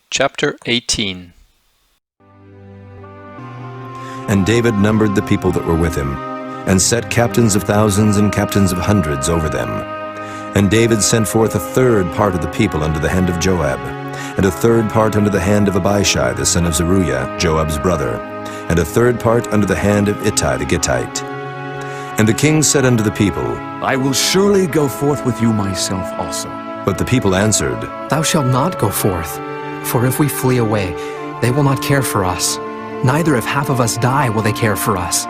Chapter 18. And David numbered the people that were with him, and set captains of thousands and captains of hundreds over them. And David sent forth a third part of the people under the hand of Joab, and a third part under the hand of Abishai the son of Zeruiah, Joab's brother, and a third part under the hand of Ittai the Gittite. And the king said unto the people, I will surely go forth with you myself also. But the people answered, Thou shalt not go forth, for if we flee away, they will not care for us. Neither if half of us die will they care for us.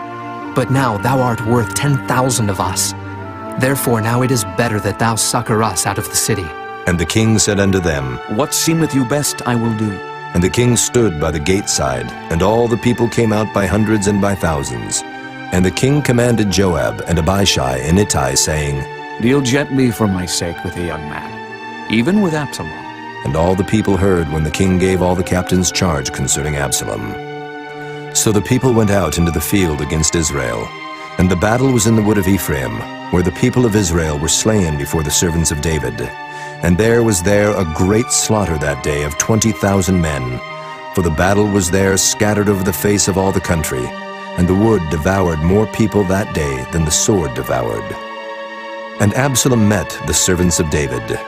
But now thou art worth 10,000 of us. Therefore now it is better that thou succor us out of the city. And the king said unto them, What seemeth you best I will do. And the king stood by the gate side, and all the people came out by hundreds and by thousands. And the king commanded Joab and Abishai and Ittai, saying, Deal gently for my sake with the young man, even with Absalom. And all the people heard when the king gave all the captains charge concerning Absalom. So the people went out into the field against Israel. And the battle was in the wood of Ephraim, where the people of Israel were slain before the servants of David. And there was a great slaughter that day of 20,000 men. For the battle was there scattered over the face of all the country. And the wood devoured more people that day than the sword devoured. And Absalom met the servants of David.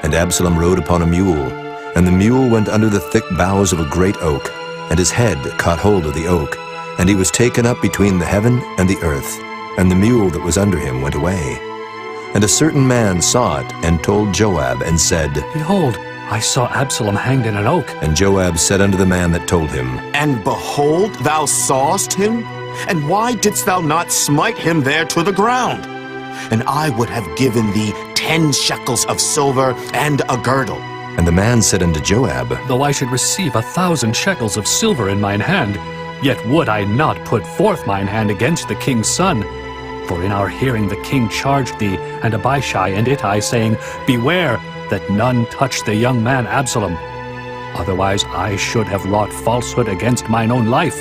And Absalom rode upon a mule. And the mule went under the thick boughs of a great oak, and his head caught hold of the oak, and he was taken up between the heaven and the earth, and the mule that was under him went away. And a certain man saw it, and told Joab, and said, Behold, I saw Absalom hanged in an oak. And Joab said unto the man that told him, And behold, thou sawest him? And why didst thou not smite him there to the ground? And I would have given thee 10 shekels of silver and a girdle. And the man said unto Joab, Though I should receive 1,000 shekels of silver in mine hand, yet would I not put forth mine hand against the king's son. For in our hearing the king charged thee, and Abishai and Ittai, saying, Beware that none touch the young man Absalom. Otherwise I should have wrought falsehood against mine own life.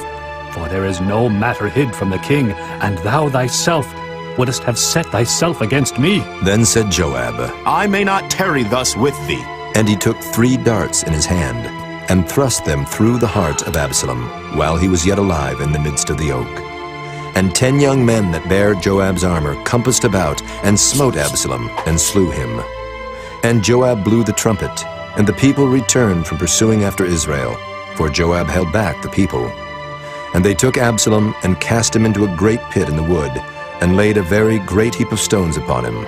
For there is no matter hid from the king, and thou thyself wouldest have set thyself against me. Then said Joab, I may not tarry thus with thee. And he took 3 darts in his hand, and thrust them through the heart of Absalom, while he was yet alive in the midst of the oak. And 10 young men that bare Joab's armor compassed about, and smote Absalom, and slew him. And Joab blew the trumpet, and the people returned from pursuing after Israel, for Joab held back the people. And they took Absalom, and cast him into a great pit in the wood, and laid a very great heap of stones upon him.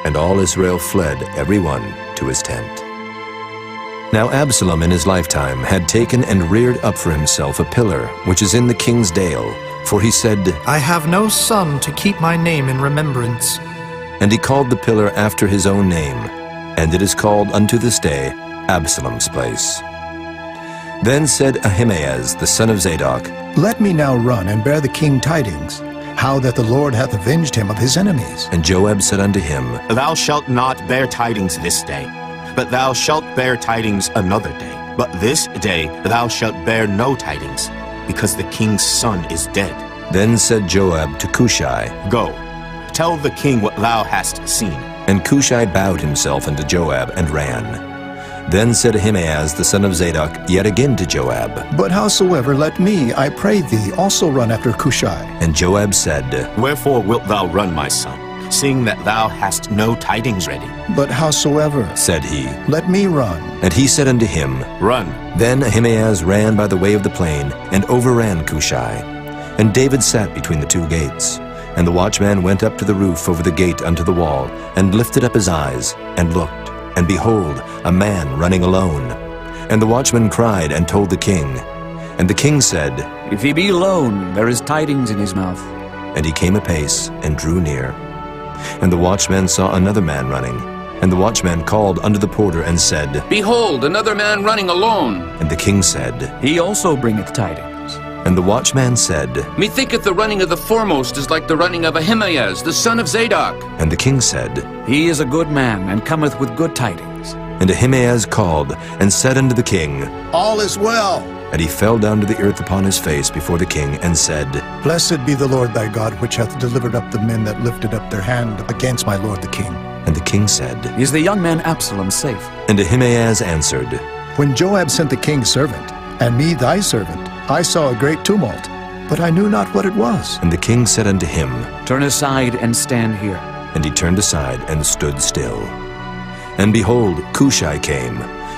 And all Israel fled, every one to his tent. Now Absalom in his lifetime had taken and reared up for himself a pillar, which is in the king's dale. For he said, I have no son to keep my name in remembrance. And he called the pillar after his own name, and it is called unto this day Absalom's place. Then said Ahimaaz the son of Zadok, Let me now run and bear the king tidings, how that the Lord hath avenged him of his enemies. And Joab said unto him, Thou shalt not bear tidings this day, but thou shalt bear tidings another day. But this day thou shalt bear no tidings, because the king's son is dead. Then said Joab to Cushai, Go, tell the king what thou hast seen. And Cushai bowed himself unto Joab, and ran. Then said Ahimaaz the son of Zadok yet again to Joab, But howsoever, let me, I pray thee, also run after Cushai. And Joab said, Wherefore wilt thou run, my son, seeing that thou hast no tidings ready? But howsoever, said he. let me run. And he said unto him, Run. Then Ahimaaz ran by the way of the plain, and overran Cushai. And David sat between the 2 gates. And the watchman went up to the roof over the gate unto the wall, and lifted up his eyes, and looked. And behold, a man running alone. And the watchman cried, and told the king. And the king said, If he be alone, there is tidings in his mouth. And he came apace, and drew near. And the watchman saw another man running. And the watchman called unto the porter, and said, Behold, another man running alone. And the king said, He also bringeth tidings. And the watchman said, Methinketh the running of the foremost is like the running of Ahimaaz, the son of Zadok. And the king said, He is a good man, and cometh with good tidings. And Ahimaaz called, and said unto the king, All is well. And he fell down to the earth upon his face before the king, and said, Blessed be the Lord thy God, which hath delivered up the men that lifted up their hand against my lord the king. And the king said, Is the young man Absalom safe? And Ahimaaz answered, When Joab sent the king's servant, and me thy servant, I saw a great tumult, but I knew not what it was. And the king said unto him, Turn aside and stand here. And he turned aside and stood still. And behold, Cushai came.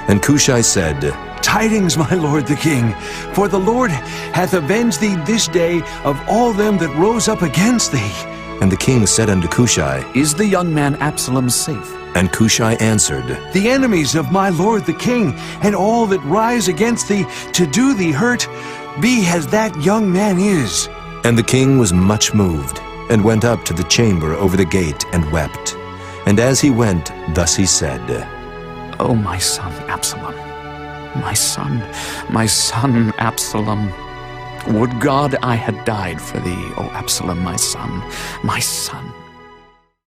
And Cushai said, Tidings, my lord the king, for the Lord hath avenged thee this day of all them that rose up against thee. And the king said unto Cushai, Is the young man Absalom safe? And Cushai answered, The enemies of my lord the king, and all that rise against thee to do thee hurt, be as that young man is. And the king was much moved, and went up to the chamber over the gate, and wept. And as he went, thus he said, O my son Absalom, my son Absalom, would God I had died for thee, O Absalom, my son, my son.